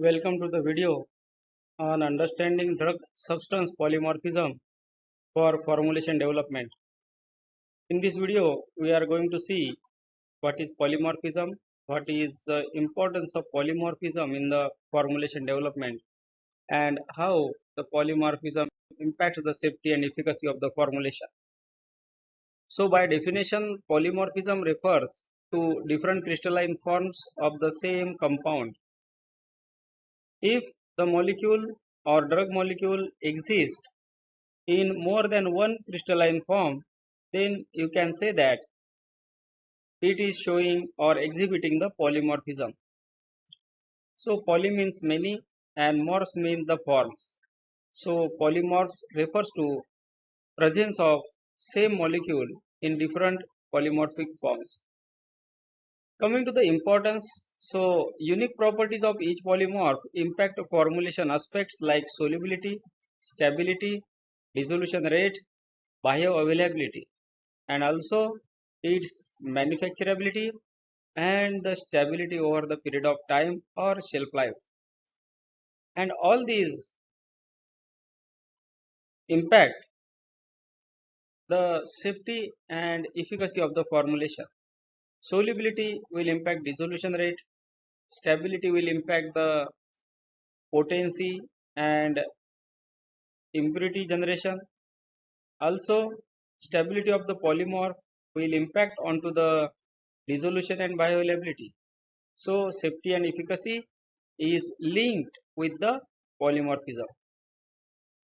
Welcome to the video on understanding drug substance polymorphism for formulation development. In this video, we are going to see what is polymorphism, what is the importance of polymorphism in the formulation development, and how the polymorphism impacts the safety and efficacy of the formulation. So, by definition, polymorphism refers to different crystalline forms of the same compound. If the molecule or drug molecule exists in more than one crystalline form, then you can say that it is showing or exhibiting the polymorphism. So poly means many and morphs mean the forms. So polymorphs refers to presence of same molecule in different polymorphic forms. Coming to the importance, so unique properties of each polymorph impact formulation aspects like solubility, stability, dissolution rate, bioavailability, and also its manufacturability and the stability over the period of time or shelf life. And all these impact the safety and efficacy of the formulation. Solubility will impact dissolution rate, stability will impact the potency and impurity generation. Also, stability of the polymorph will impact onto the dissolution and bioavailability. So, safety and efficacy is linked with the polymorphism.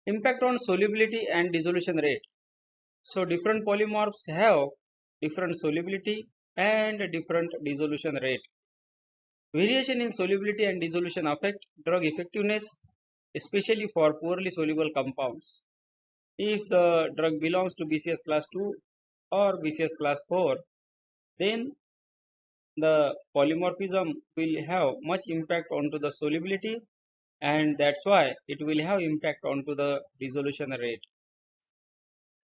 Impact on solubility and dissolution rate. So, different polymorphs have different solubility and different dissolution rate. Variation in solubility and dissolution affect drug effectiveness, especially for poorly soluble compounds. If the drug belongs to BCS class 2 or BCS class 4, then the polymorphism will have much impact onto the solubility, and that's why it will have impact onto the dissolution rate.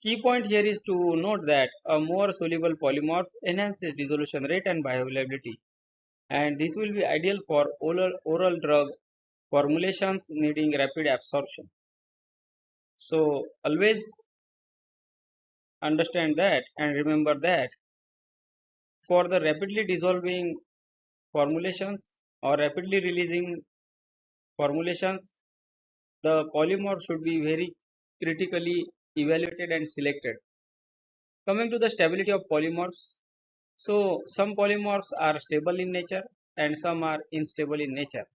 Key point here is to note that a more soluble polymorph enhances dissolution rate and bioavailability, and this will be ideal for oral drug formulations needing rapid absorption. So always understand that and remember that for the rapidly dissolving formulations or rapidly releasing formulations, the polymorph should be very critically evaluated and selected. Coming to the stability of polymorphs, so some polymorphs are stable in nature and some are unstable in nature.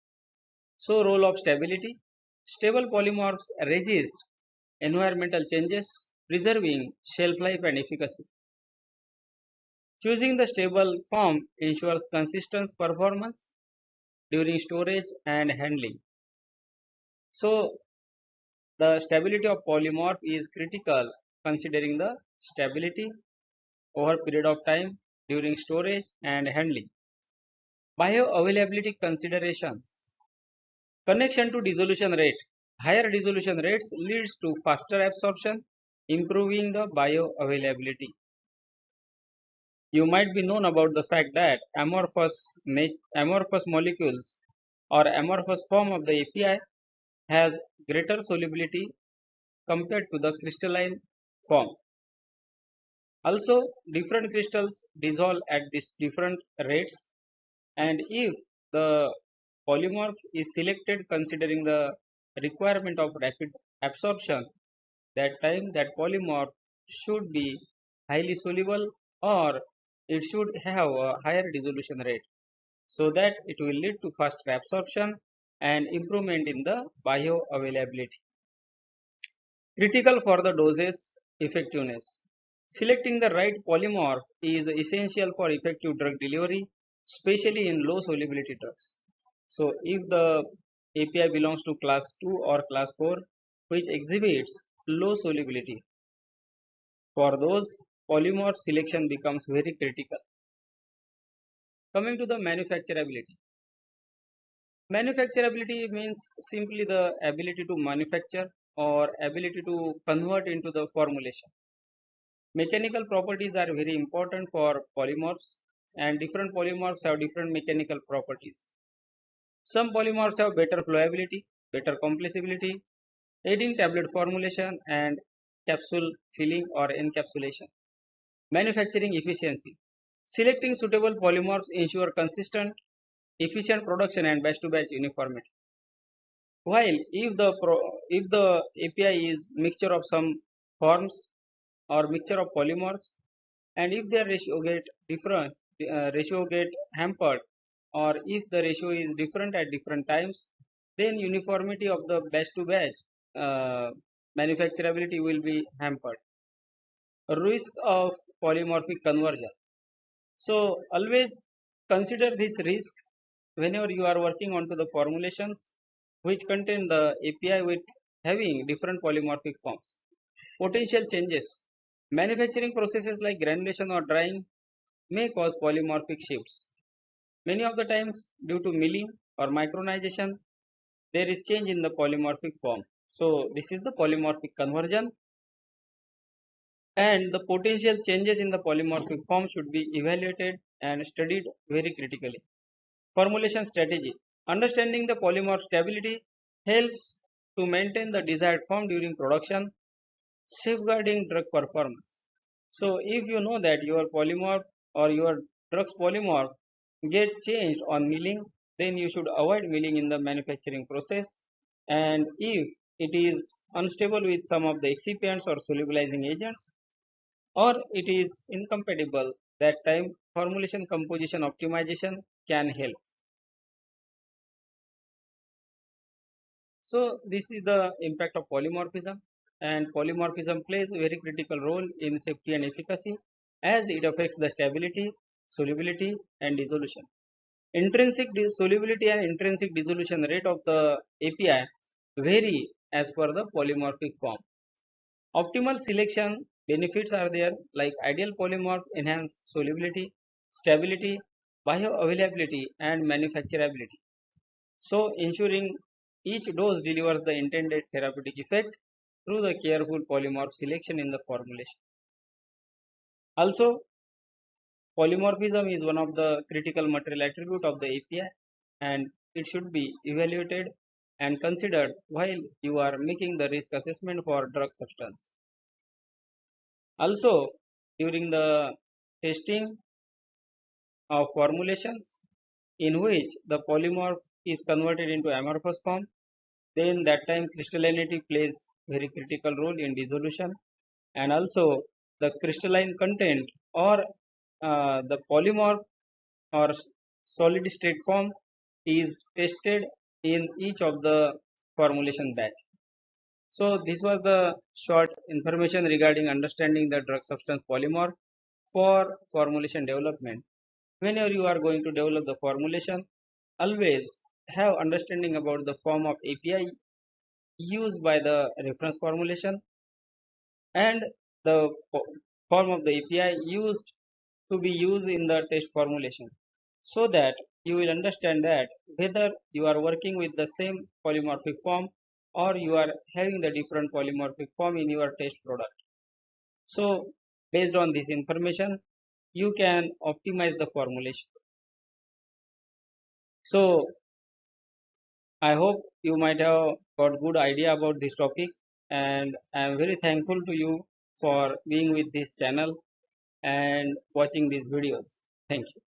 So role of stability, stable polymorphs resist environmental changes, preserving shelf life and efficacy. Choosing the stable form ensures consistent performance during storage and handling. So the stability of polymorph is critical considering the stability over period of time during storage and handling. Bioavailability considerations. Connection to dissolution rate. Higher dissolution rates leads to faster absorption, improving the bioavailability. You might be known about the fact that amorphous molecules or amorphous form of the API has greater solubility compared to the crystalline form. Also, different crystals dissolve at different rates, and if the polymorph is selected considering the requirement of rapid absorption, that time that polymorph should be highly soluble or it should have a higher dissolution rate so that it will lead to faster absorption and improvement in the bioavailability. Critical for the doses effectiveness. Selecting the right polymorph is essential for effective drug delivery, especially in low solubility drugs. So, if the API belongs to class 2 or class 4, which exhibits low solubility, for those polymorph selection becomes very critical. Coming to the manufacturability. Manufacturability means simply the ability to manufacture or ability to convert into the formulation. Mechanical properties are very important for polymorphs and different polymorphs have different mechanical properties. Some polymorphs have better flowability, better compressibility, aiding tablet formulation and capsule filling or encapsulation. Manufacturing efficiency. Selecting suitable polymorphs ensure consistent, efficient production and batch-to-batch uniformity. While if the API is mixture of some forms or mixture of polymorphs, and if their ratio get hampered, or if the ratio is different at different times, then uniformity of the batch-to-batch manufacturability will be hampered. Risk of polymorphic conversion. So always consider this risk whenever you are working onto the formulations which contain the API with having different polymorphic forms. Potential changes. Manufacturing processes like granulation or drying may cause polymorphic shifts. Many of the times due to milling or micronization, there is change in the polymorphic form. So this is the polymorphic conversion, and the potential changes in the polymorphic form should be evaluated and studied very critically. Formulation strategy. Understanding the polymorph stability helps to maintain the desired form during production, safeguarding drug performance. So if you know that your polymorph or your drug's polymorph get changed on milling, then you should avoid milling in the manufacturing process. And if it is unstable with some of the excipients or solubilizing agents, or it is incompatible, that time formulation composition optimization can help. So this is the impact of polymorphism, and polymorphism plays a very critical role in safety and efficacy as it affects the stability, solubility and dissolution. Intrinsic solubility and intrinsic dissolution rate of the API vary as per the polymorphic form. Optimal selection benefits are there, like ideal polymorph enhance solubility, stability, bioavailability and manufacturability. So ensuring each dose delivers the intended therapeutic effect through the careful polymorph selection in the formulation. Also, polymorphism is one of the critical material attribute of the API, and it should be evaluated and considered while you are making the risk assessment for drug substance. Also, during the testing of formulations in which the polymorph is converted into amorphous form, then that time crystallinity plays very critical role in dissolution, and also the crystalline content or the polymorph or solid state form is tested in each of the formulation batch. So this was the short information regarding understanding the drug substance polymorph for formulation development. Whenever you are going to develop the formulation, always have understanding about the form of API used by the reference formulation and the form of the API used to be used in the test formulation, so that you will understand that whether you are working with the same polymorphic form or you are having the different polymorphic form in your test product. So based on this information, you can optimize the formulation. So I hope you might have got good idea about this topic, and I am very thankful to you for being with this channel and watching these videos. Thank you.